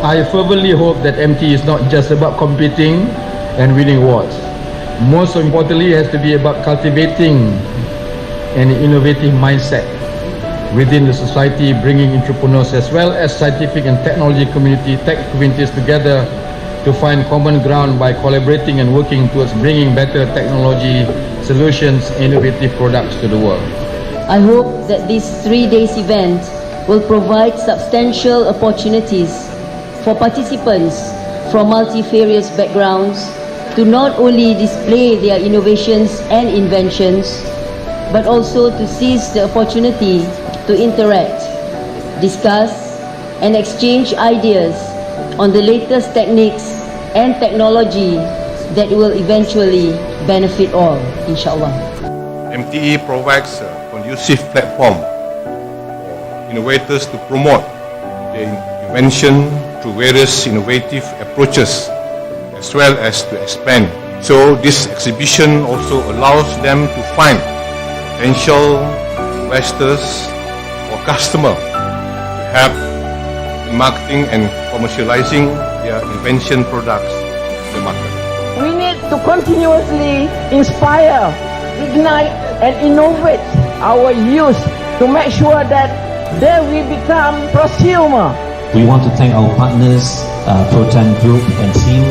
I fervently hope that MTE is not just about competing and winning awards. Most importantly, it has to be about cultivating an innovative mindset within the society, bringing entrepreneurs as well as scientific and technology tech communities together to find common ground by collaborating and working towards bringing better technology solutions, innovative products to the world. I hope that this 3-day event will provide substantial opportunities for participants from multifarious backgrounds to not only display their innovations and inventions, but also to seize the opportunity to interact, discuss, and exchange ideas on the latest techniques and technology that will eventually benefit all, inshallah. MTE provides a conducive platform for innovators to promote their invention through various innovative approaches, as well as to expand. So this exhibition also allows them to find potential investors or customers to help in marketing and commercializing their invention products to the market. We need to continuously inspire, ignite and innovate our youth to make sure that they will become prosumer. We want to thank our partners, Proton Group and team,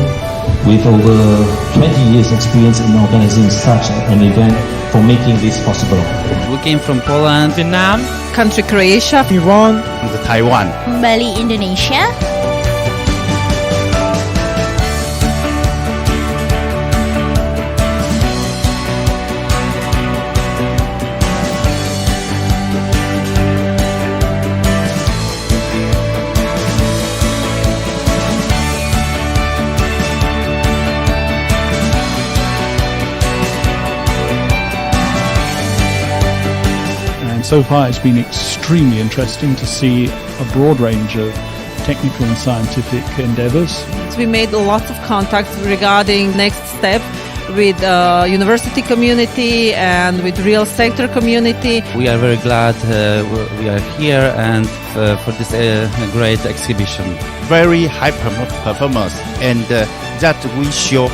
with over 20 years experience in organizing such an event for making this possible. We came from Poland, Vietnam, country Croatia, Iran, Taiwan, Bali, Indonesia. So far it's been extremely interesting to see a broad range of technical and scientific endeavours. We made a lot of contacts regarding next step with university community and with real sector community. We are very glad we are here and for this great exhibition. Very high performance, and that we show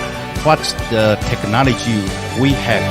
what the technology we have.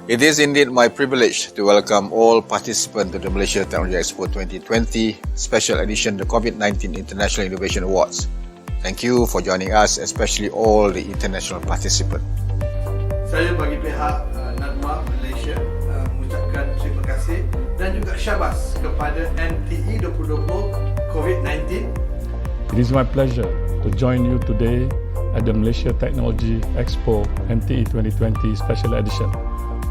It is indeed my privilege to welcome all participants to the Malaysia Technology Expo 2020 Special Edition the COVID-19 International Innovation Awards. Thank you for joining us, especially all the international participants. Saya bagi pihak NADMA Malaysia mengucapkan terima kasih syabas kepada MTE 2020 COVID-19. It is my pleasure to join you today at the Malaysia Technology Expo MTE 2020 Special Edition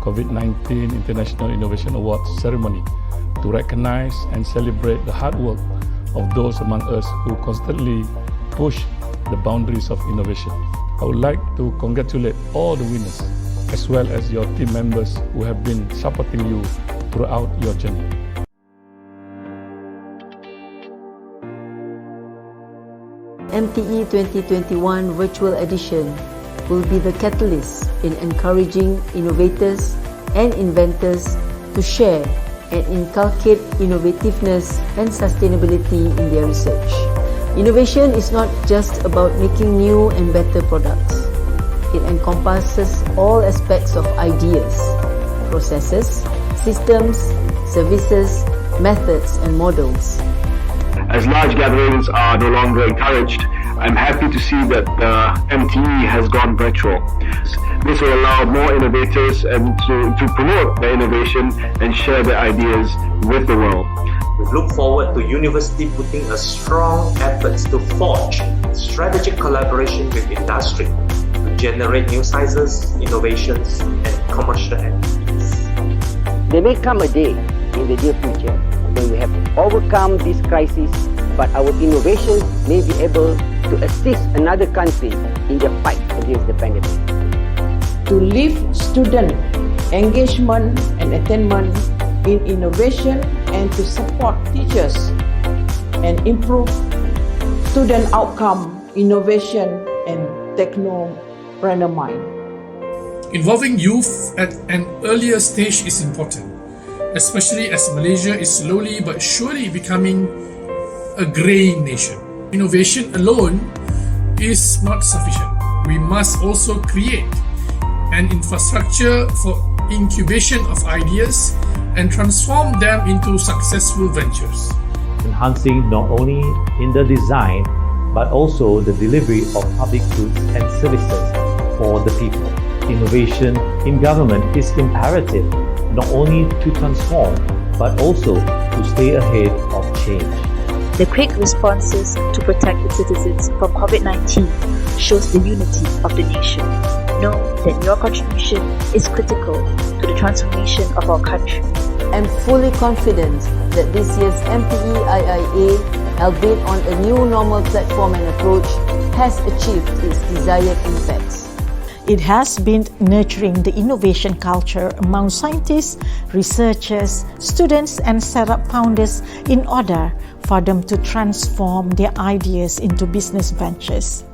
COVID-19 International Innovation Awards ceremony to recognize and celebrate the hard work of those among us who constantly push the boundaries of innovation. I would like to congratulate all the winners as well as your team members who have been supporting you throughout your journey. MTE 2021 Virtual Edition will be the catalyst in encouraging innovators and inventors to share and inculcate innovativeness and sustainability in their research. Innovation is not just about making new and better products. It encompasses all aspects of ideas, processes, systems, services, methods and models. As large gatherings are no longer encouraged, I'm happy to see that MTE has gone virtual. This will allow more innovators and to promote their innovation and share their ideas with the world. We look forward to university putting a strong efforts to forge strategic collaboration with industry to generate new sizes, innovations and commercial entities. There may come a day in the near future when we have overcome this crisis, but our innovations may be able to assist another country in their fight against the pandemic. To lift student engagement and attainment in innovation and to support teachers and improve student outcome, innovation and technopreneur mind. Involving youth at an earlier stage is important, especially as Malaysia is slowly but surely becoming a greying nation. Innovation alone is not sufficient. We must also create an infrastructure for incubation of ideas and transform them into successful ventures. Enhancing not only in the design but also the delivery of public goods and services for the people. Innovation in government is imperative not only to transform but also to stay ahead of change. The quick responses to protect the citizens from COVID-19 shows the unity of the nation. Know that your contribution is critical to the transformation of our country. I'm fully confident that this year's MTE IIA, albeit on a new normal platform and approach, has achieved its desired impacts. It has been nurturing the innovation culture among scientists, researchers, students and startup founders in order for them to transform their ideas into business ventures.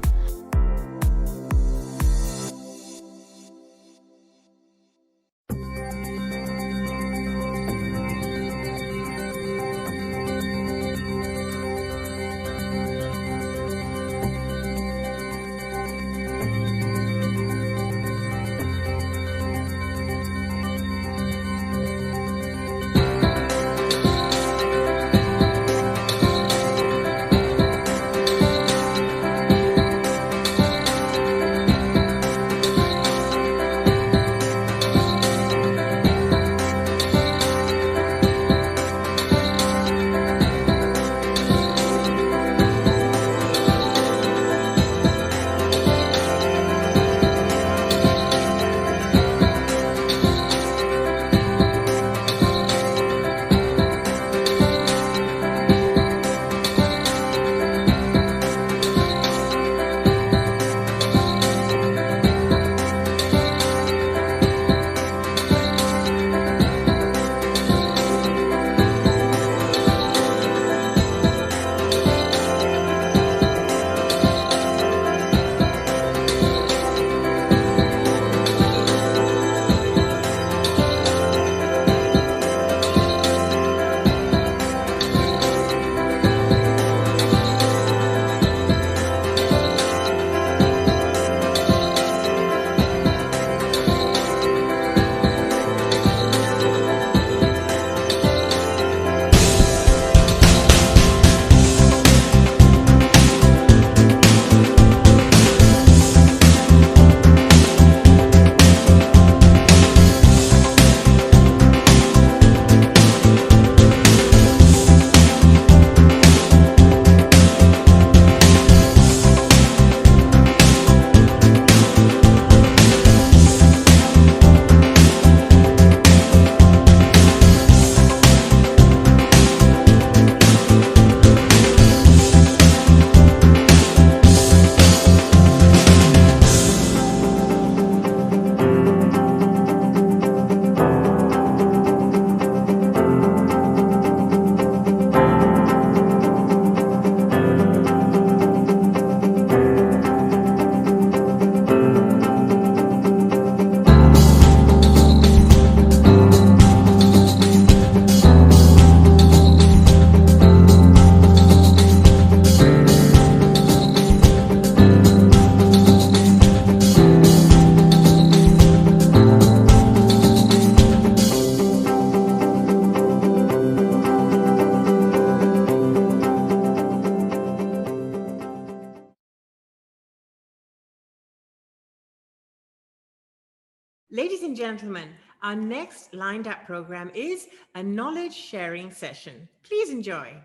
Ladies and gentlemen, our next lined up program is a knowledge sharing session. Please enjoy.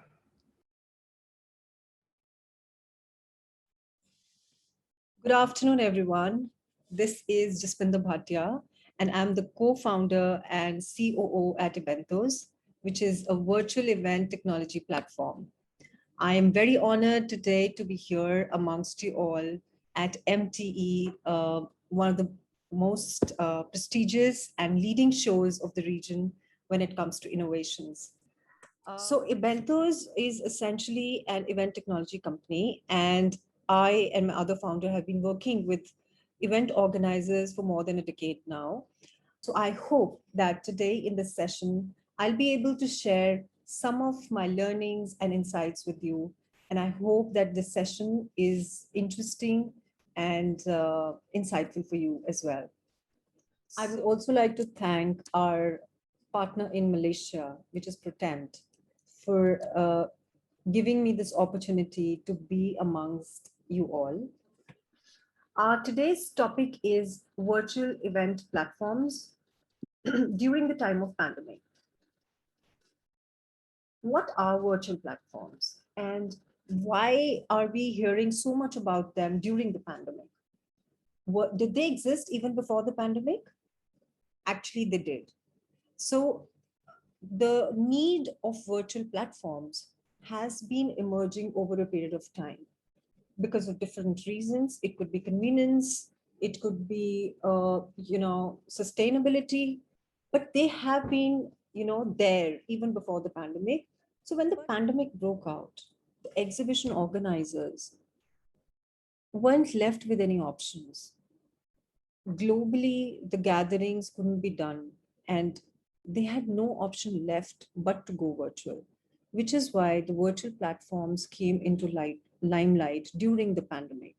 Good afternoon, everyone. This is Jaspinder Bhatia, and I'm the co-founder and COO at ibentos, which is a virtual event technology platform. I am very honored today to be here amongst you all at MTE, one of the most prestigious and leading shows of the region when it comes to innovations. So ibentos is essentially an event technology company, and I and my other founder have been working with event organizers for more than a decade now. So I hope that today in this session, I'll be able to share some of my learnings and insights with you. And I hope that this session is interesting and insightful for you as well. I would also like to thank our partner in Malaysia, which is Pretend, for giving me this opportunity to be amongst you all. Today's topic is virtual event platforms during the time of pandemic. What are virtual platforms and why are we hearing so much about them during the pandemic? Did they exist even before the pandemic? Actually, they did. So the need of virtual platforms has been emerging over a period of time because of different reasons. It could be convenience, it could be sustainability, but they have been there even before the pandemic. So when the pandemic broke out, the exhibition organizers weren't left with any options. Globally, the gatherings couldn't be done, and they had no option left but to go virtual, which is why the virtual platforms came into limelight during the pandemic.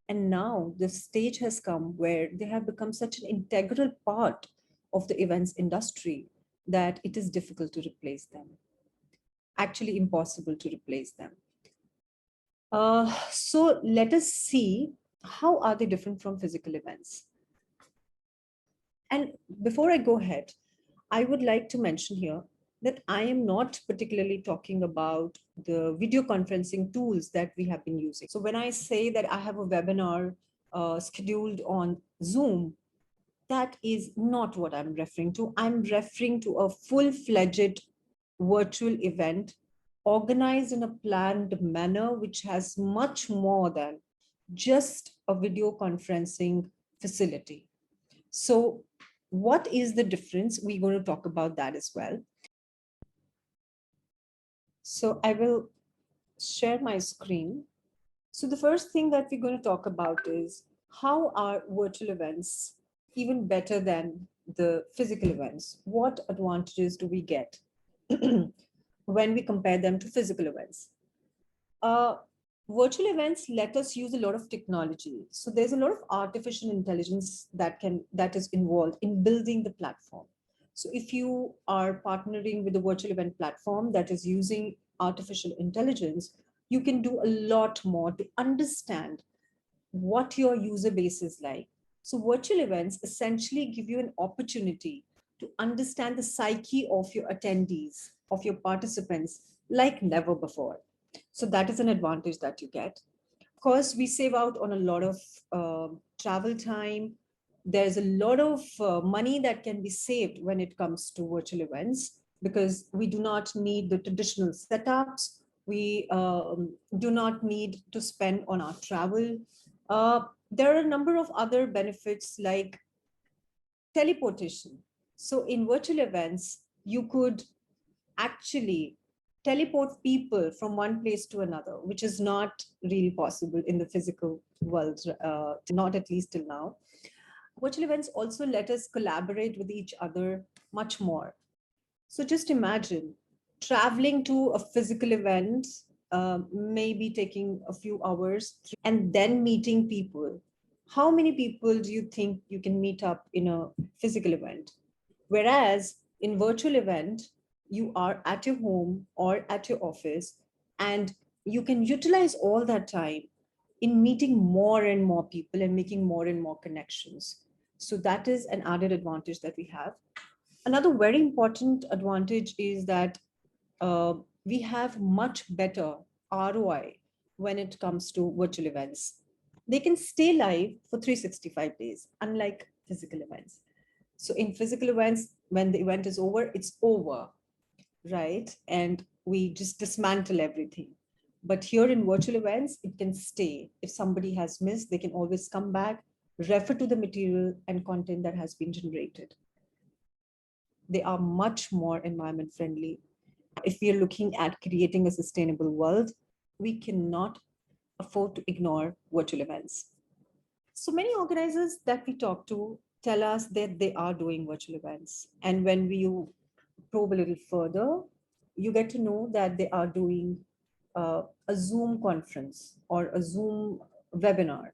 And now the stage has come where they have become such an integral part of the events industry that it is difficult to replace them. Actually impossible to replace them. So let us see, how are they different from physical events? And before I go ahead, I would like to mention here that I am not particularly talking about the video conferencing tools that we have been using. So when I say that I have a webinar scheduled on Zoom, that is not what I'm referring to. I'm referring to a full-fledged virtual event organized in a planned manner, which has much more than just a video conferencing facility. So what is the difference? We're going to talk about that as well. So I will share my screen. So the first thing that we're going to talk about is how are virtual events even better than the physical events? What advantages do we get when we compare them to physical events? Virtual events let us use a lot of technology. So there's a lot of artificial intelligence that is involved in building the platform. So if you are partnering with a virtual event platform that is using artificial intelligence, you can do a lot more to understand what your user base is like. So virtual events essentially give you an opportunity to understand the psyche of your attendees, of your participants, like never before. So that is an advantage that you get. Of course, we save out on a lot of travel time. There's a lot of money that can be saved when it comes to virtual events because we do not need the traditional setups. We do not need to spend on our travel. There are a number of other benefits like teleportation. So in virtual events, you could actually teleport people from one place to another, which is not really possible in the physical world, not at least till now. Virtual events also let us collaborate with each other much more. So just imagine traveling to a physical event, maybe taking a few hours, and then meeting people. How many people do you think you can meet up in a physical event? Whereas in virtual event, you are at your home or at your office, and you can utilize all that time in meeting more and more people and making more and more connections. So that is an added advantage that we have. Another very important advantage is that we have much better ROI when it comes to virtual events. They can stay live for 365 days, unlike physical events. So in physical events, when the event is over, it's over, right? And we just dismantle everything. But here in virtual events, it can stay. If somebody has missed, they can always come back, refer to the material and content that has been generated. They are much more environment friendly. If we are looking at creating a sustainable world, we cannot afford to ignore virtual events. So many organizers that we talk to tell us that they are doing virtual events. And when we probe a little further, you get to know that they are doing a Zoom conference or a Zoom webinar.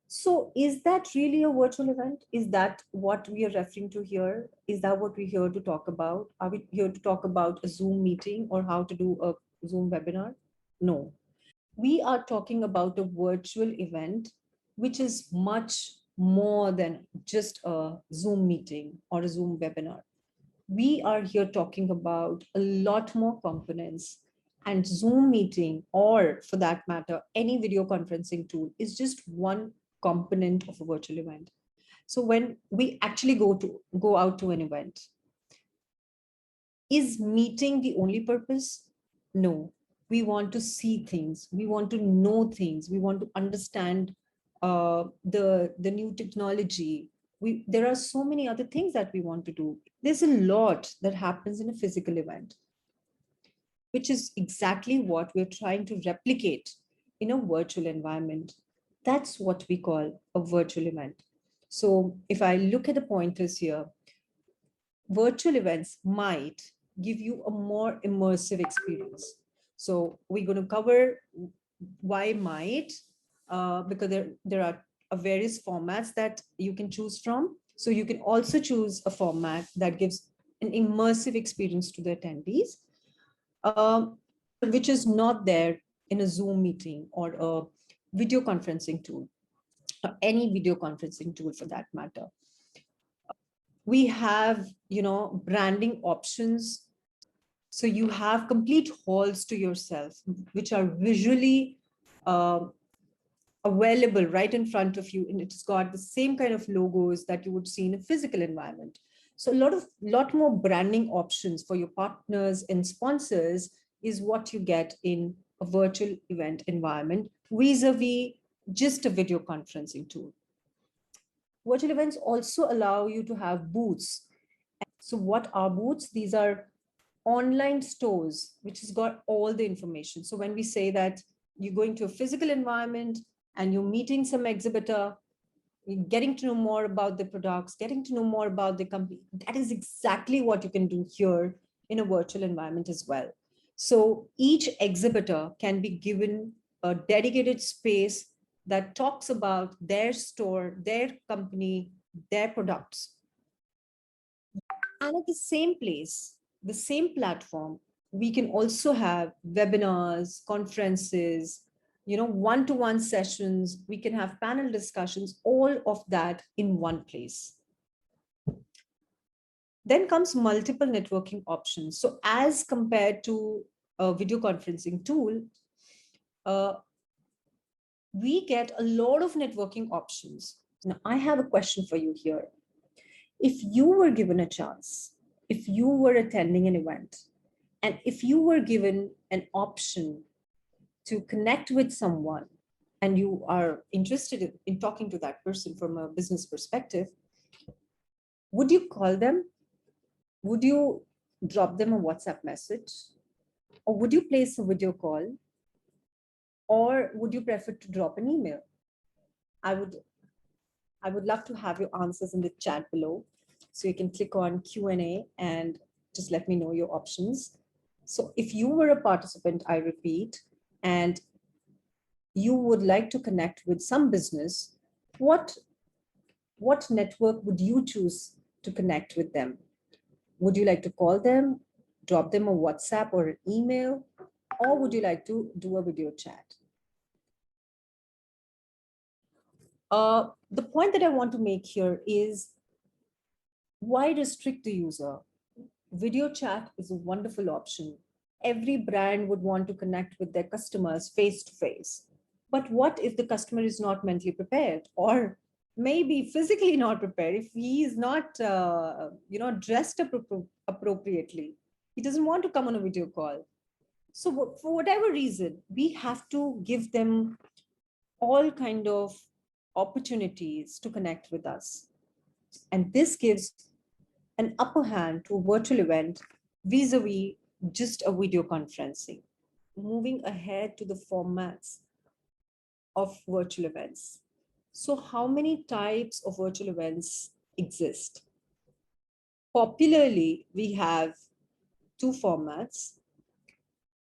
So is that really a virtual event? Is that what we are referring to here? Is that what we're here to talk about? Are we here to talk about a Zoom meeting or how to do a Zoom webinar? No. We are talking about a virtual event, which is much more than just a Zoom meeting or a Zoom webinar. We are here talking about a lot more components, and Zoom meeting, or for that matter, any video conferencing tool, is just one component of a virtual event. So when we actually go out to an event, is meeting the only purpose? No. We want to see things, we want to know things, we want to understand the new technology. There are so many other things that we want to do. There's a lot that happens in a physical event, which is exactly what we're trying to replicate in a virtual environment. That's what we call a virtual event. So if I look at the pointers here, virtual events might give you a more immersive experience. So we're going to cover why might, because there are various formats that you can choose from. So you can also choose a format that gives an immersive experience to the attendees, which is not there in a Zoom meeting or a video conferencing tool, or any video conferencing tool for that matter. We have, branding options. So you have complete halls to yourself, which are visually available right in front of you. And it's got the same kind of logos that you would see in a physical environment. So a lot more branding options for your partners and sponsors is what you get in a virtual event environment vis-a-vis just a video conferencing tool. Virtual events also allow you to have booths. So what are booths? These are online stores, which has got all the information. So when we say that you're going to a physical environment and you're meeting some exhibitor, you're getting to know more about the products, getting to know more about the company, that is exactly what you can do here in a virtual environment as well. So each exhibitor can be given a dedicated space that talks about their store, their company, their products. And at the same place, the same platform, we can also have webinars, conferences, one-to-one sessions. We can have panel discussions, all of that in one place. Then comes multiple networking options. So as compared to a video conferencing tool, we get a lot of networking options. Now, I have a question for you here. If you were given a chance, if you were attending an event, and if you were given an option to connect with someone, and you are interested in talking to that person from a business perspective, would you call them? Would you drop them a WhatsApp message? Or would you place a video call? Or would you prefer to drop an email? I would love to have your answers in the chat below. So you can click on Q&A and just let me know your options. So if you were a participant, I repeat, and you would like to connect with some business, what network would you choose to connect with them? Would you like to call them, drop them a WhatsApp or an email, or would you like to do a video chat? The point that I want to make here is, why restrict the user? Video chat is a wonderful option. Every brand would want to connect with their customers face to face. But what if the customer is not mentally prepared, or maybe physically not prepared? If he is not, dressed appropriately, he doesn't want to come on a video call. So for whatever reason, we have to give them all kind of opportunities to connect with us. And this gives an upper hand to a virtual event vis-a-vis just a video conferencing. Moving ahead to the formats of virtual events. So how many types of virtual events exist? Popularly, we have two formats: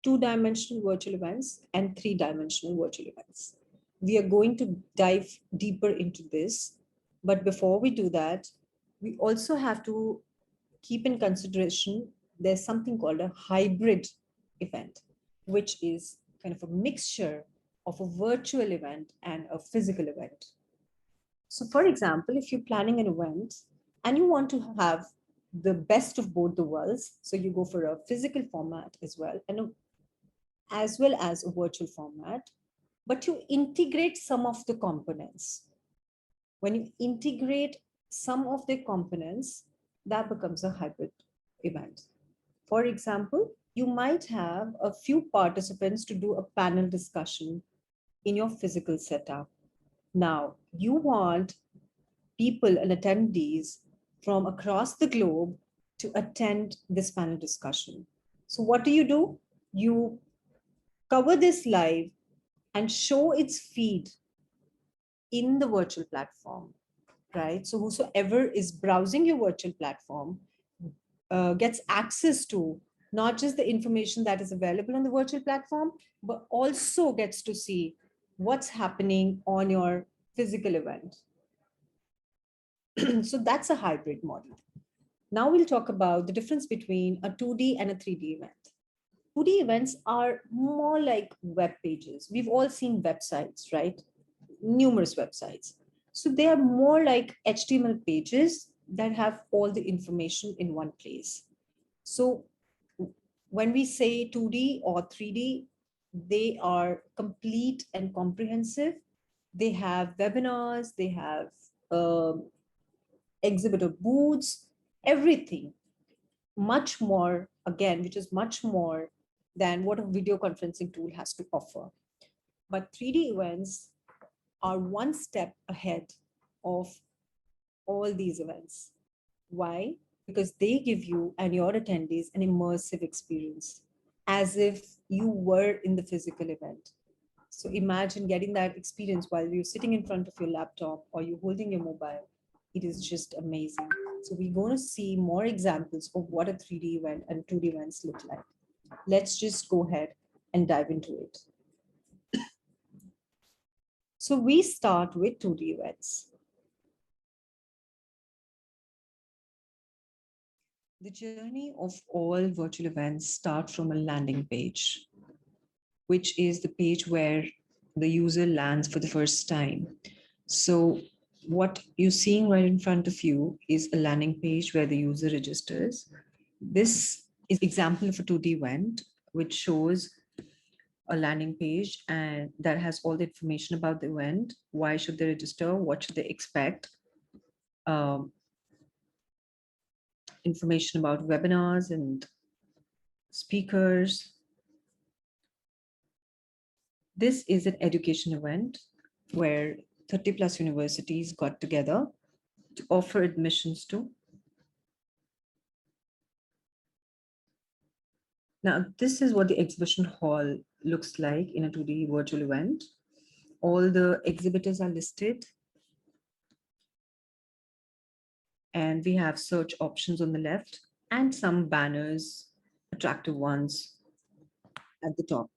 two-dimensional virtual events and three-dimensional virtual events. We are going to dive deeper into this, but before we do that, we also have to keep in consideration there's something called a hybrid event, which is kind of a mixture of a virtual event and a physical event. So for example, if you're planning an event and you want to have the best of both the worlds, so you go for a physical format as well, and as well as a virtual format, but you integrate some of the components. When you integrate some of the components, that becomes a hybrid event. For example, you might have a few participants to do a panel discussion in your physical setup. Now, you want people and attendees from across the globe to attend this panel discussion. So what do? You cover this live and show its feed in the virtual platform, right? So whosoever is browsing your virtual platform gets access to not just the information that is available on the virtual platform, but also gets to see what's happening on your physical event. So that's a hybrid model. Now we'll talk about the difference between a 2D and a 3D event. 2D events are more like web pages. We've all seen websites, right? Numerous websites. So they are more like HTML pages that have all the information in one place. So when we say 2D or 3D, they are complete and comprehensive. They have webinars, they have exhibitor booths, everything. Much more, again, which is much more than what a video conferencing tool has to offer. But 3D events are one step ahead of all these events. Why? Because they give you and your attendees an immersive experience, as if you were in the physical event. So imagine getting that experience while you're sitting in front of your laptop or you're holding your mobile. It is just amazing. So we're going to see more examples of what a 3D event and 2D events look like. Let's just go ahead and dive into it. So we start with 2D events. The journey of all virtual events start from a landing page, which is the page where the user lands for the first time. So what you're seeing right in front of you is a landing page where the user registers. This is an example of a 2D event, which shows a landing page and that has all the information about the event. Why should they register? What should they expect? Information about webinars and speakers. This is an education event where 30 plus universities got together to offer admissions to. Now, this is what the exhibition hall looks like in a 2D virtual event. All the exhibitors are listed. And we have search options on the left and some banners, attractive ones at the top.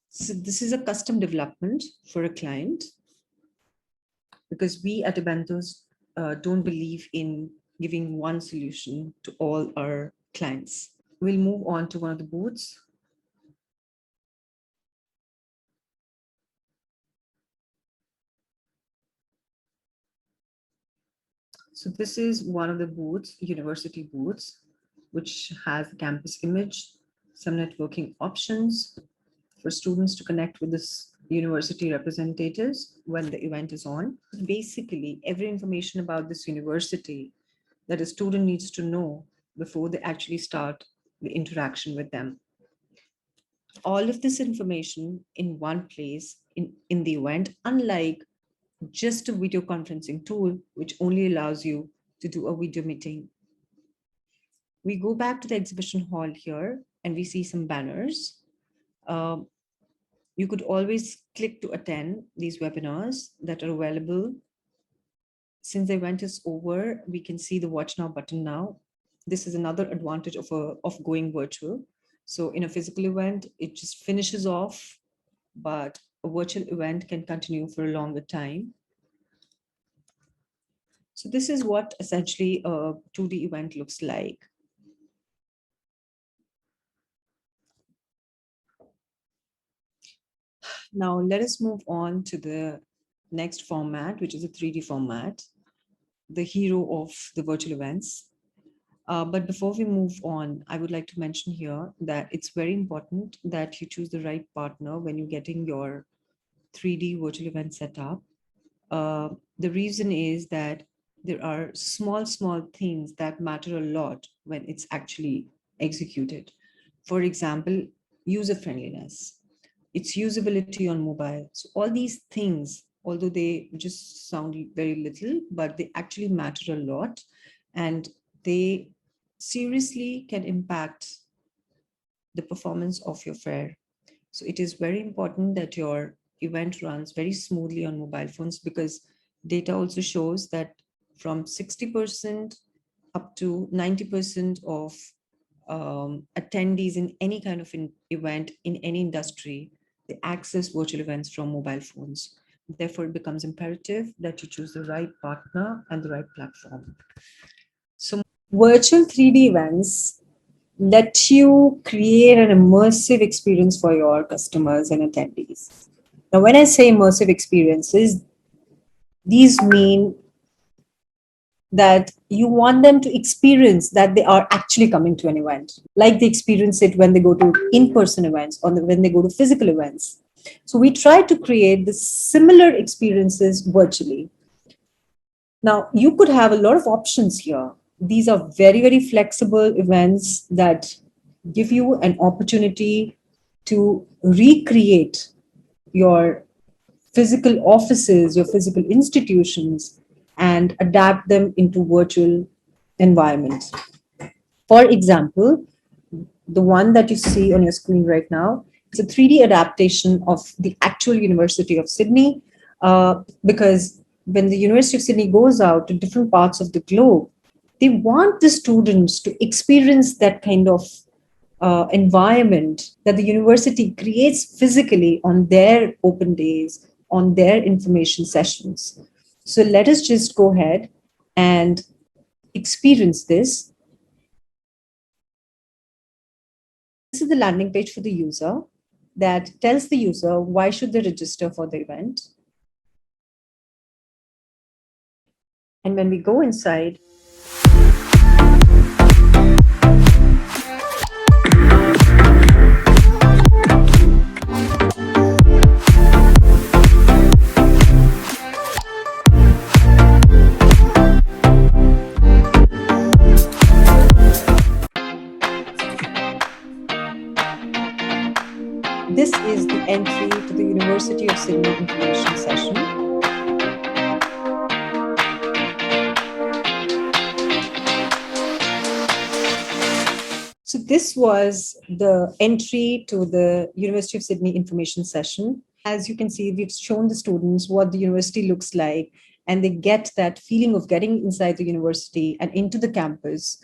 So this is a custom development for a client, because we at ibentos don't believe in giving one solution to all our clients. We'll move on to one of the booths. So this is one of the booths, university booths, which has a campus image, some networking options for students to connect with this university representatives when the event is on. Basically, every information about this university that a student needs to know before they actually start the interaction with them. All of this information in one place in the event, unlike just a video conferencing tool, which only allows you to do a video meeting. We go back to the exhibition hall here and we see some banners. You could always click to attend these webinars that are available. Since the event is over, we can see the Watch Now button now. This is another advantage of going virtual. So in a physical event, it just finishes off, but a virtual event can continue for a longer time. So this is what essentially a 2D event looks like. Now let us move on to the next format, which is a 3D format, the hero of the virtual events. But before we move on, I would like to mention here that it's very important that you choose the right partner when you're getting your 3D virtual event set up. The reason is that there are small things that matter a lot when it's actually executed. For example, user friendliness, its usability on mobile. So all these things, although they just sound very little, but they actually matter a lot, and they seriously can impact the performance of your fair. So it is very important that your event runs very smoothly on mobile phones, because data also shows that from 60% up to 90% of attendees in any kind of event in any industry, they access virtual events from mobile phones. Therefore, it becomes imperative that you choose the right partner and the right platform. So virtual 3D events let you create an immersive experience for your customers and attendees. Now, when I say immersive experiences, these mean that you want them to experience that they are actually coming to an event, like they experience it when they go to in-person events or when they go to physical events. So we try to create the similar experiences virtually. Now, you could have a lot of options here. These are very flexible events that give you an opportunity to recreate your physical offices, your physical institutions, and adapt them into virtual environments. For example, the one that you see on your screen right now is a 3D adaptation of the actual University of Sydney, because when the University of Sydney goes out to different parts of the globe, they want the students to experience that kind of environment that the university creates physically on their open days, on their information sessions. So let us just go ahead and experience this. This is the landing page for the user that tells the user why should they register for the event. And when we go inside, this is the entry to the University of Sydney information session. So this was the entry to the University of Sydney information session. As you can see, we've shown the students what the university looks like, and they get that feeling of getting inside the university and into the campus.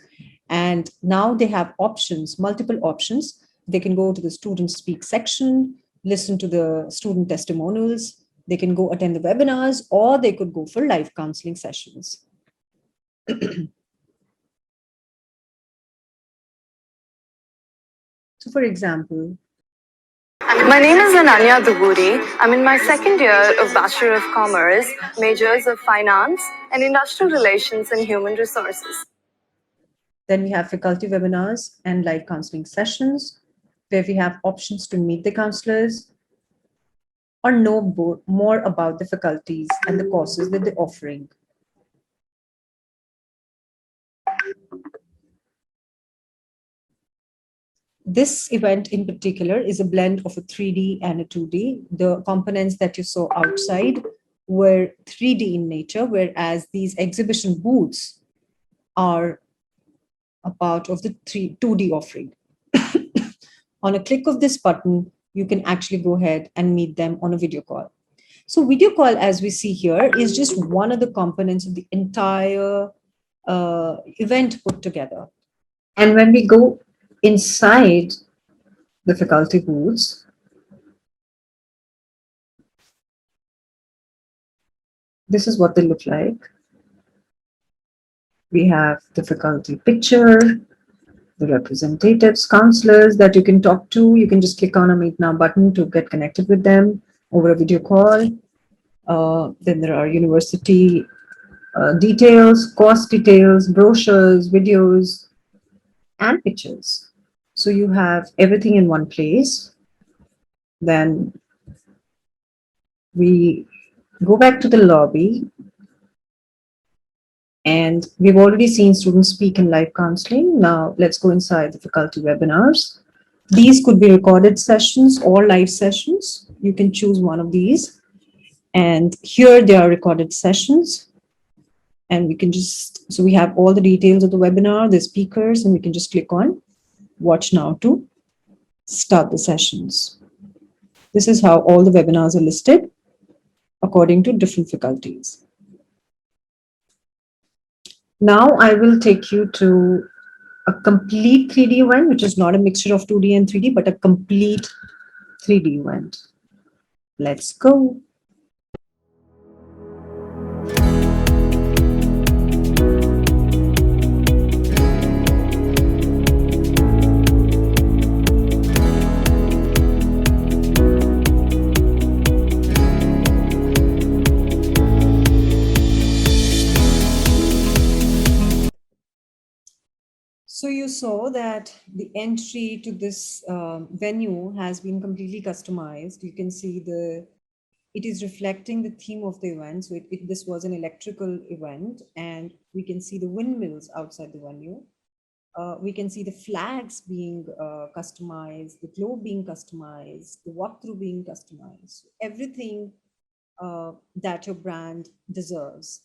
And now they have options, multiple options. They can go to the student speak section, listen to the student testimonials. They can go attend the webinars, or they could go for live counseling sessions. So for example, My name is Ananya Duguri. I'm in my second year of Bachelor of Commerce, majors of Finance and Industrial Relations and Human Resources. Then we have faculty webinars and live counseling sessions, where we have options to meet the counselors or know more about the faculties and the courses that they're offering. This event in particular is a blend of a 3D and a 2D. The components that you saw outside were 3D in nature, whereas these exhibition booths are a part of the 2D offering. On a click of this button, you can actually go ahead and meet them on a video call. So video call, as we see here, is just one of the components of the entire event put together. And when we go inside the faculty booths, this is what they look like. We have the faculty picture, the representatives, counselors that you can talk to. You can just click on a Meet Now button to get connected with them over a video call. Then there are university details, course details, brochures, videos, and pictures. So you have everything in one place. Then we go back to the lobby, and we've already seen students speak in live counseling. Now let's go inside the faculty webinars. These could be recorded sessions or live sessions. You can choose one of these. And here they are recorded sessions. And we can just, so we have all the details of the webinar, the speakers, and we can just click on Watch Now to start the sessions. This is how all the webinars are listed according to different faculties. Now I will take you to a complete 3D event, which is not a mixture of 2D and 3D, but a complete 3D event. Let's go. So you saw that the entry to this venue has been completely customized. You can see it is reflecting the theme of the event. So this was an electrical event, and we can see the windmills outside the venue. We can see the flags being customized, the globe being customized, the walkthrough being customized, everything that your brand deserves.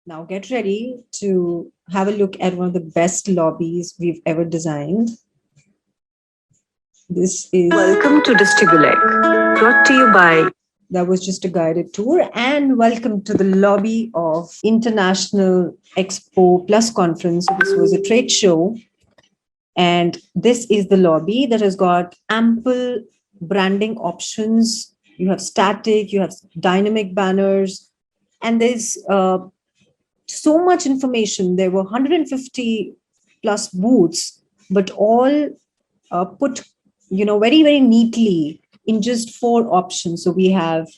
Now get ready to have a look at one of the best lobbies we've ever designed. This is Welcome to Distibulek, brought to you by. That was just a guided tour, and welcome to the lobby of International Expo Plus Conference. So this was a trade show, and this is the lobby that has got ample branding options. You have static, you have dynamic banners, and there's so much information. There were 150 plus booths, but all put, very, very neatly in just 4 options. So we have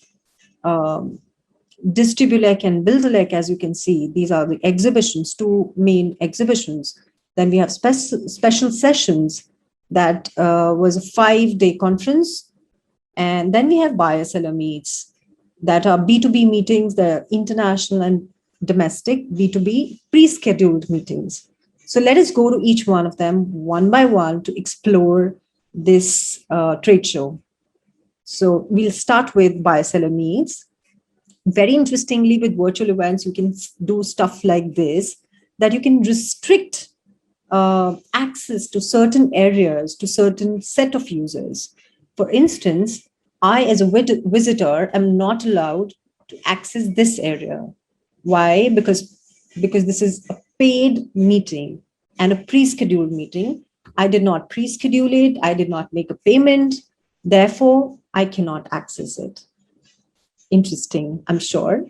Distibulek and Buildalek, as you can see. These are the exhibitions, 2 main exhibitions. Then we have special sessions. That was a 5-day conference. And then we have buyer-seller meets that are B2B meetings, they're international and domestic B2B pre-scheduled meetings. So let us go to each one of them one by one to explore this trade show. So we'll start with buyer-seller meets. Very interestingly, with virtual events, you can do stuff like this, that you can restrict access to certain areas, to certain set of users. For instance, I, as a visitor, am not allowed to access this area. Why? Because this is a paid meeting and a pre-scheduled meeting. I did not pre-schedule it. I did not make a payment. Therefore, I cannot access it. Interesting, I'm sure.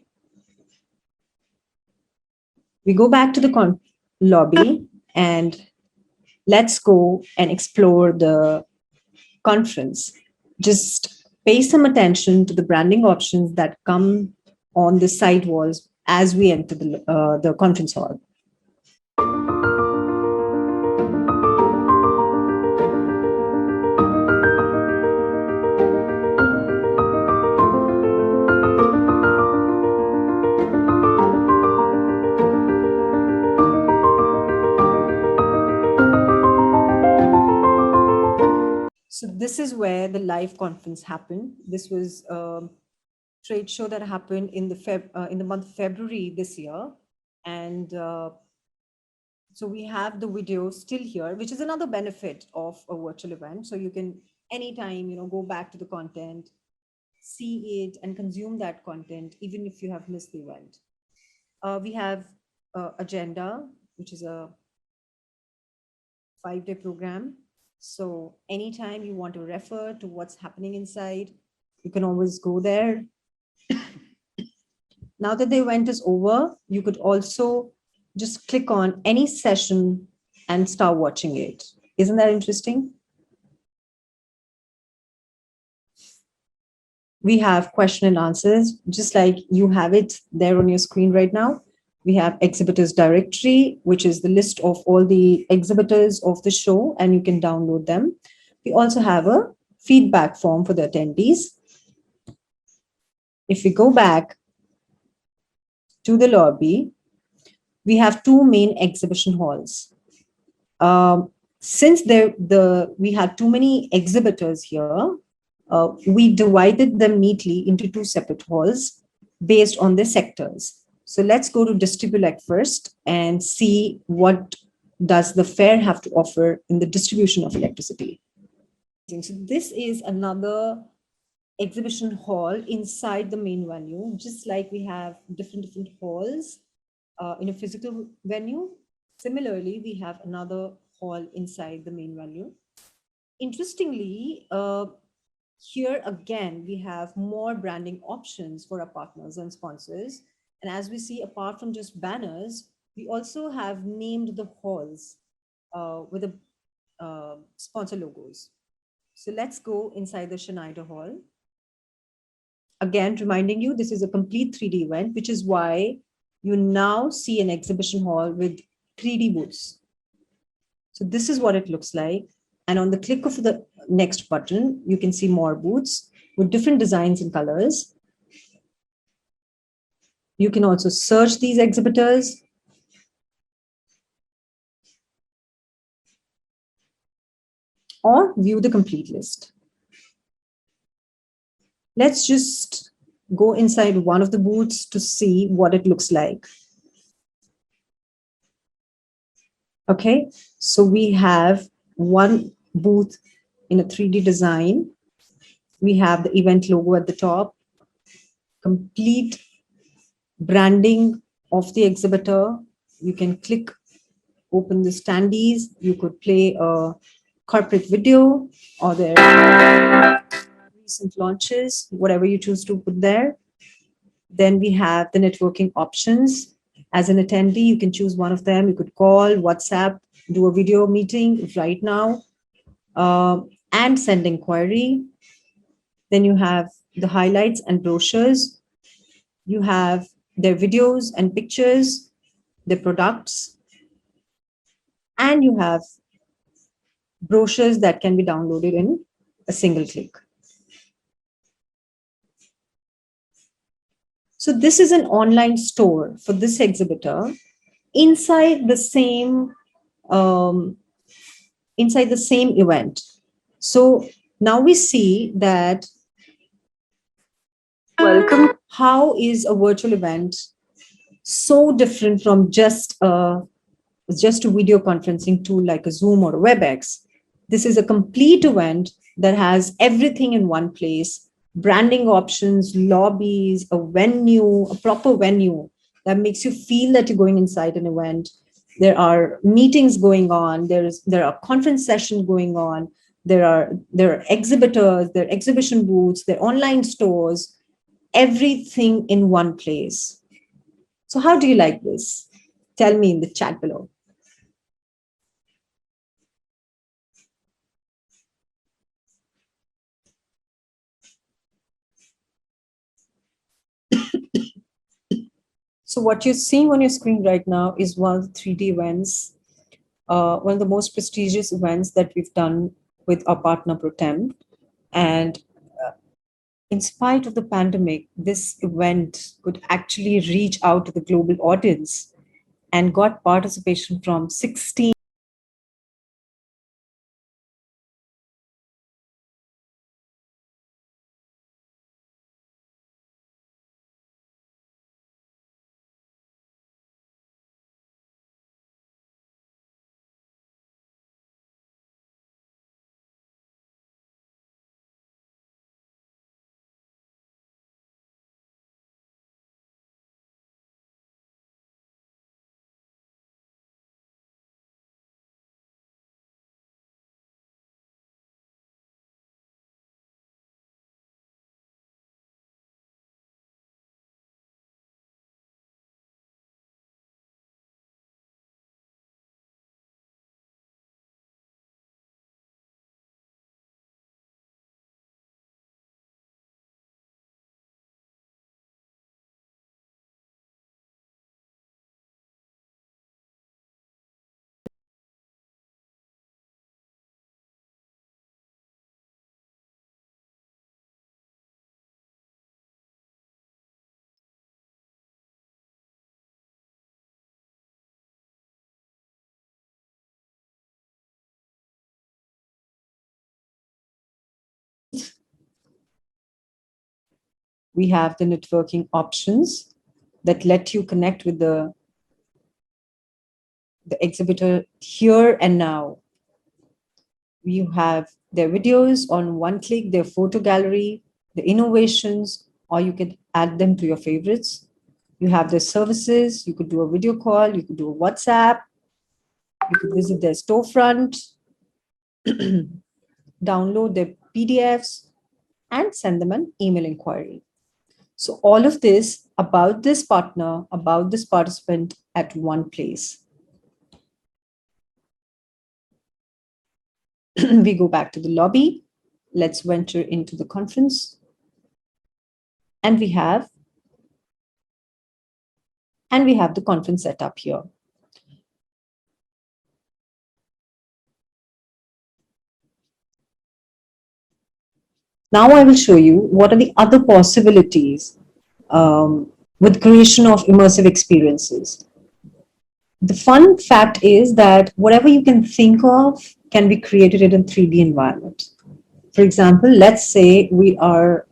We go back to the lobby, and let's go and explore the conference. Just pay some attention to the branding options that come on the side walls as we enter the conference hall. So this is where the live conference happened. This was a trade show that happened in the month of February this year. And so we have the video still here, which is another benefit of a virtual event. So you can anytime, go back to the content, see it and consume that content, even if you have missed the event. We have agenda, which is a 5-day program. So anytime you want to refer to what's happening inside, you can always go there. Now that the event is over, you could also just click on any session and start watching it. Isn't that interesting? We have question and answers, just like you have it there on your screen right now. We have exhibitors directory, which is the list of all the exhibitors of the show, and you can download them. We also have a feedback form for the attendees. If we go back to the lobby, we have 2 main exhibition halls. Since we had too many exhibitors here, we divided them neatly into 2 separate halls based on their sectors. So let's go to Distribulec first and see what does the fair have to offer in the distribution of electricity. So this is another exhibition hall inside the main venue, just like we have different halls in a physical venue. Similarly, we have another hall inside the main venue. Interestingly, here again, we have more branding options for our partners and sponsors. And as we see, apart from just banners, we also have named the halls with the sponsor logos. So let's go inside the Schneider Hall. Again, reminding you, this is a complete 3D event, which is why you now see an exhibition hall with 3D booths. So this is what it looks like. And on the click of the next button, you can see more booths with different designs and colors. You can also search these exhibitors. Or view the complete list. Let's just go inside one of the booths to see what it looks like. Okay, so we have one booth in a 3D design. We have the event logo at the top, complete branding of the exhibitor. You can click, open the standees. You could play a corporate video or their recent launches, whatever you choose to put there. Then we have the networking options. As an attendee, you can choose one of them. You could call, WhatsApp, do a video meeting right now, and send inquiry. Then you have the highlights and brochures. You have their videos and pictures, their products, and you have brochures that can be downloaded in a single click. So this is an online store for this exhibitor inside the same event. So now we see that how is a virtual event so different from just a video conferencing tool like a Zoom or a WebEx. This is a complete event that has everything in one place, branding options, lobbies, a venue, a proper venue that makes you feel that you're going inside an event. There are meetings going on, there are conference sessions going on, there are exhibitors, there are exhibition booths, there are online stores, everything in one place. So how do you like this? Tell me in the chat below. So what you're seeing on your screen right now is one of the 3D events, one of the most prestigious events that we've done with our partner Protem. And in spite of the pandemic, this event could actually reach out to the global audience and got participation from 16. We have the networking options that let you connect with the exhibitor here and now. You have their videos on one click, their photo gallery, the innovations, or you can add them to your favorites. You have their services. You could do a video call. You could do a WhatsApp. You could visit their storefront, download their PDFs, and send them an email inquiry. So all of this about this partner, about this participant at one place. We go back to the lobby. Let's venture into the conference. And we have the conference set up here. Now I will show you what are the other possibilities with creation of immersive experiences. The fun fact is that whatever you can think of can be created in a 3D environment. For example, let's say we are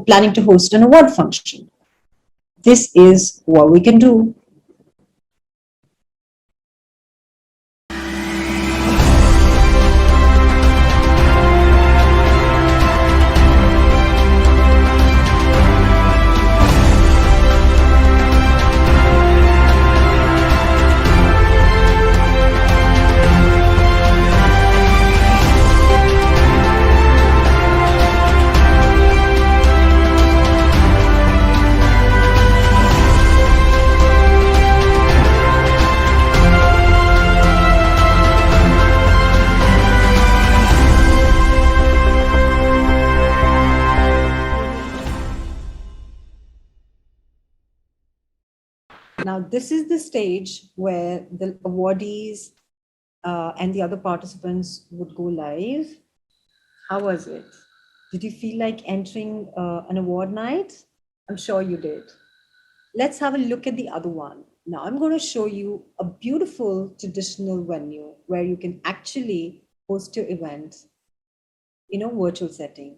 planning to host an award function. This is what we can do. Now, this is the stage where the awardees and the other participants would go live. How was it? Did you feel like entering an award night? I'm sure you did. Let's have a look at the other one. Now, I'm going to show you a beautiful traditional venue where you can actually host your event in a virtual setting.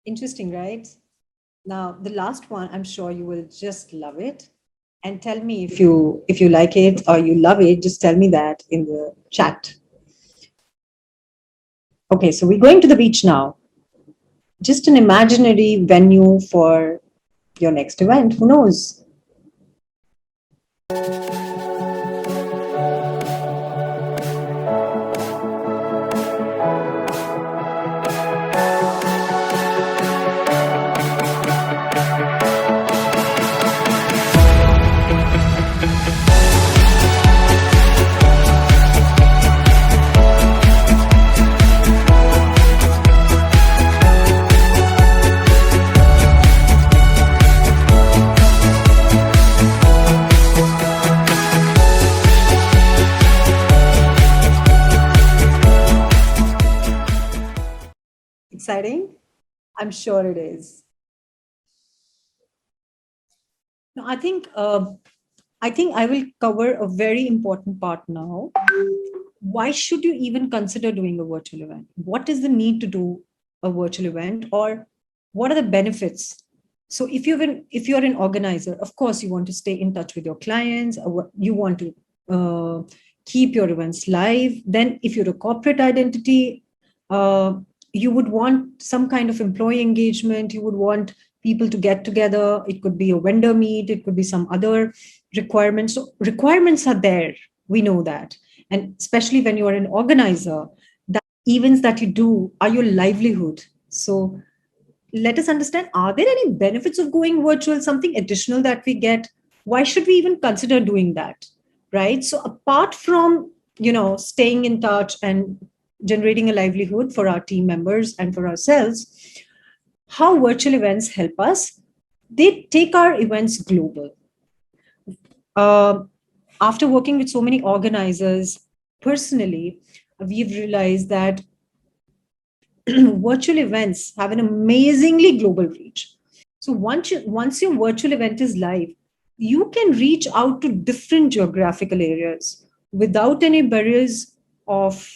Interesting, right? Now, the last one, I'm sure you will just love it. And tell me if you like it or you love it, just tell me that in the chat. Okay, so we're going to the beach now. Just an imaginary venue for your next event. Who knows? Exciting? I'm sure it is. No, I think I will cover a very important part now. Why should you even consider doing a virtual event? What is the need to do a virtual event, or what are the benefits? So if you're an organizer, of course you want to stay in touch with your clients, or you want to keep your events live. Then if you're a corporate identity, you would want some kind of employee engagement. You would want people to get together. It could be a vendor meet. It could be some other requirements. So requirements are there. We know that. And especially when you are an organizer, the events that you do are your livelihood. So let us understand, are there any benefits of going virtual, something additional that we get? Why should we even consider doing that? Right? So apart from, staying in touch and generating a livelihood for our team members and for ourselves, how virtual events help us? They take our events global. After working with so many organizers personally, we've realized that virtual events have an amazingly global reach. So once your virtual event is live, you can reach out to different geographical areas without any barriers of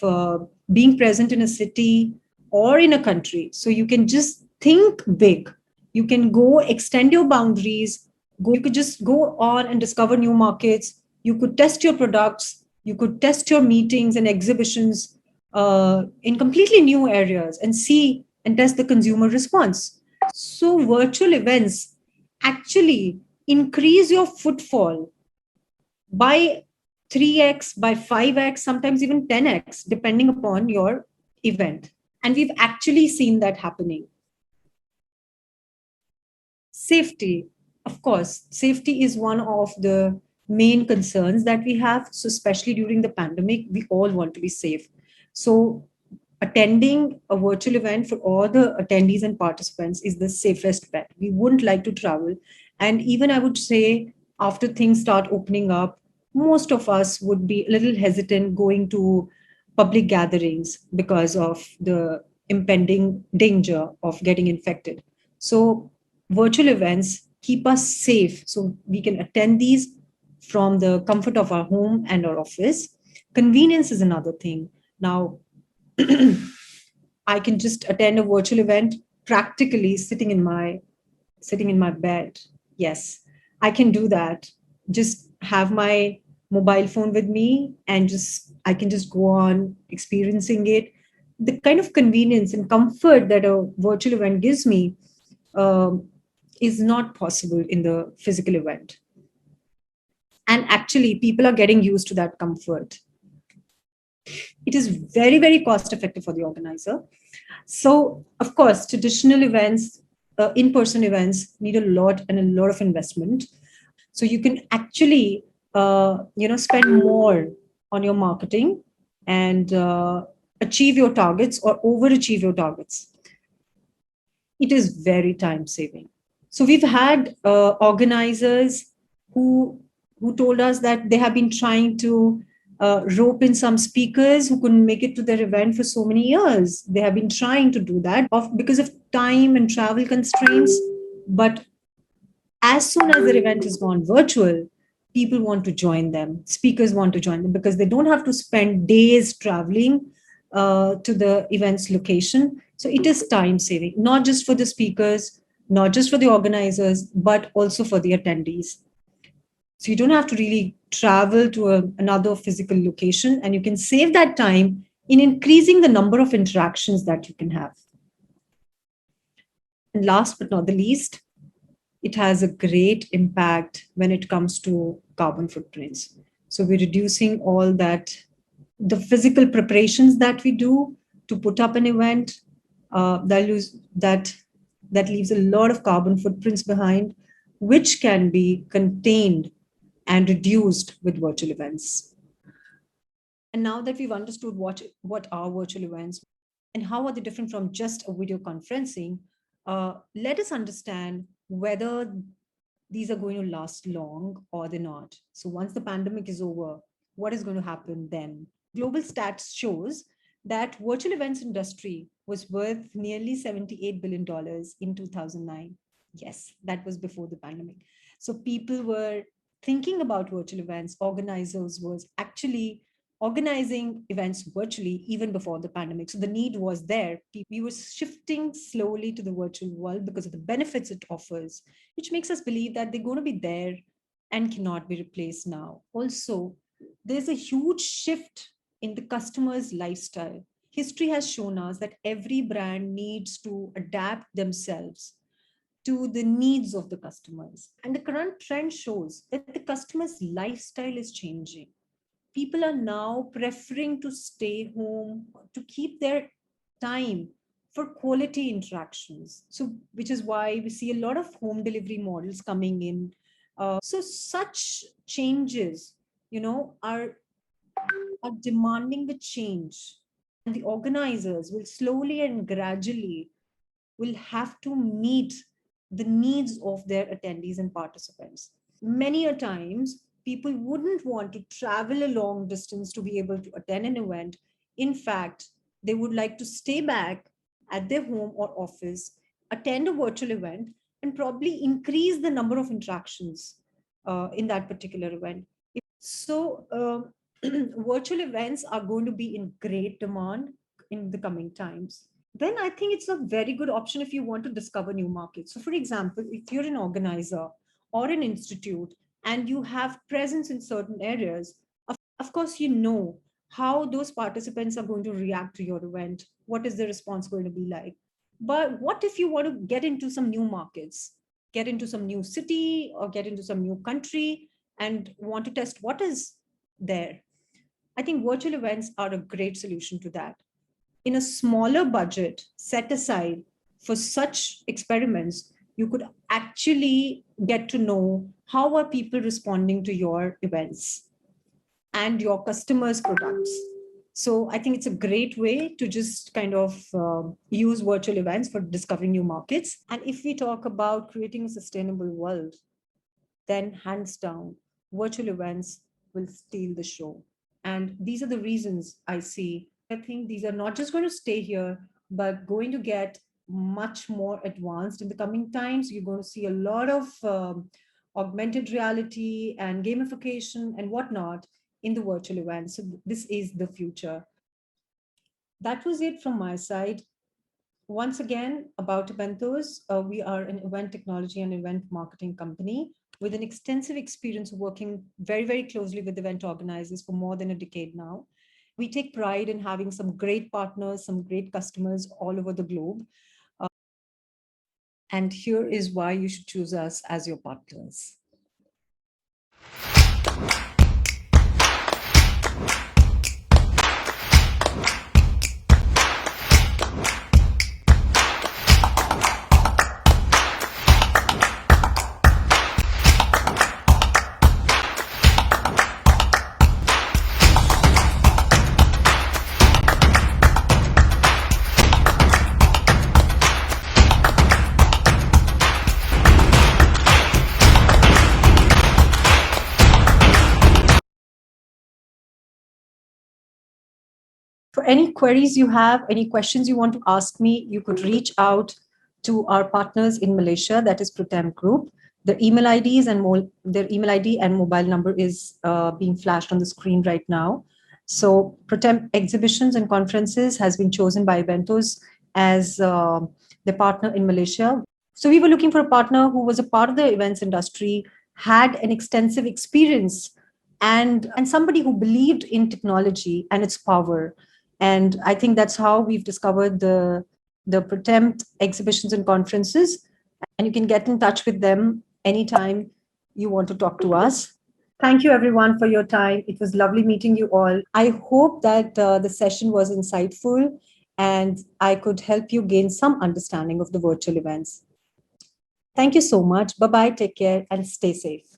being present in a city or in a country. So you can just think big. You can go extend your boundaries. You could just go on and discover new markets. You could test your products. You could test your meetings and exhibitions in completely new areas and see and test the consumer response. So virtual events actually increase your footfall by 3x, by 5x, sometimes even 10x, depending upon your event. And we've actually seen that happening. Safety, of course, safety is one of the main concerns that we have. So especially during the pandemic, we all want to be safe. So attending a virtual event for all the attendees and participants is the safest bet. We wouldn't like to travel. And even I would say, after things start opening up, most of us would be a little hesitant going to public gatherings because of the impending danger of getting infected. So virtual events keep us safe. So we can attend these from the comfort of our home and our office. Convenience is another thing. Now, I can just attend a virtual event practically sitting in my bed. Yes, I can do that. Just have my mobile phone with me and I can just go on experiencing it. The kind of convenience and comfort that a virtual event gives me is not possible in the physical event. And actually, people are getting used to that comfort. It is very, very cost effective for the organizer. So, of course, traditional events, in-person events need a lot of investment. So you can actually, spend more on your marketing and achieve your targets or overachieve your targets. It is very time saving. So we've had organizers who told us that they have been trying to rope in some speakers who couldn't make it to their event for so many years. They have been trying to do that because of time and travel constraints. But as soon as their event has gone virtual, people want to join them. Speakers want to join them because they don't have to spend days traveling to the event's location. So it is time saving, not just for the speakers, not just for the organizers, but also for the attendees. So you don't have to really travel to another physical location, and you can save that time in increasing the number of interactions that you can have. And last but not the least, it has a great impact when it comes to carbon footprints. So we're reducing all that, the physical preparations that we do to put up an event, that leaves a lot of carbon footprints behind, which can be contained and reduced with virtual events. And now that we've understood what are virtual events and how are they different from just a video conferencing, let us understand whether these are going to last long or they're not. So once the pandemic is over, what is going to happen then? Global stats shows that virtual events industry was worth nearly $78 billion in 2009. Yes, that was before the pandemic. So people were thinking about virtual events. Organizers was actually organizing events virtually even before the pandemic. So the need was there. We were shifting slowly to the virtual world because of the benefits it offers, which makes us believe that they're going to be there and cannot be replaced now. Also, there's a huge shift in the customer's lifestyle. History has shown us that every brand needs to adapt themselves to the needs of the customers. And the current trend shows that the customer's lifestyle is changing. People are now preferring to stay home, to keep their time for quality interactions. So, which is why we see a lot of home delivery models coming in. So such changes, are demanding the change. And the organizers will slowly and gradually will have to meet the needs of their attendees and participants. Many a times, people wouldn't want to travel a long distance to be able to attend an event. In fact, they would like to stay back at their home or office, attend a virtual event, and probably increase the number of interactions in that particular event. So, virtual events are going to be in great demand in the coming times. Then I think it's a very good option if you want to discover new markets. So, for example, if you're an organizer or an institute and you have presence in certain areas, of course, you know how those participants are going to react to your event. What is the response going to be like? But what if you want to get into some new markets, get into some new city or get into some new country and want to test what is there? I think virtual events are a great solution to that. In a smaller budget set aside for such experiments, you could actually get to know how are people responding to your events and your customers' products. So I think it's a great way to just kind of use virtual events for discovering new markets. And if we talk about creating a sustainable world, then hands down, virtual events will steal the show. And these are the reasons I see. I think these are not just going to stay here, but going to get much more advanced in the coming times. You're going to see a lot of augmented reality and gamification and whatnot in the virtual events. So this is the future. That was it from my side. Once again, about ibentos, we are an event technology and event marketing company with an extensive experience of working very, very closely with event organizers for more than a decade now. We take pride in having some great partners, some great customers all over the globe. And here is why you should choose us as your partners. For any queries you have, any questions you want to ask me, you could reach out to our partners in Malaysia, that is Protem Group. Their email IDs and their email ID and mobile number is being flashed on the screen right now. So Protem Exhibitions and Conferences has been chosen by ibentos as the partner in Malaysia. So we were looking for a partner who was a part of the events industry, had an extensive experience, and somebody who believed in technology and its power. And I think that's how we've discovered the Protempt exhibitions and conferences. And you can get in touch with them anytime you want to talk to us. Thank you, everyone, for your time. It was lovely meeting you all. I hope that the session was insightful and I could help you gain some understanding of the virtual events. Thank you so much. Bye-bye. Take care and stay safe.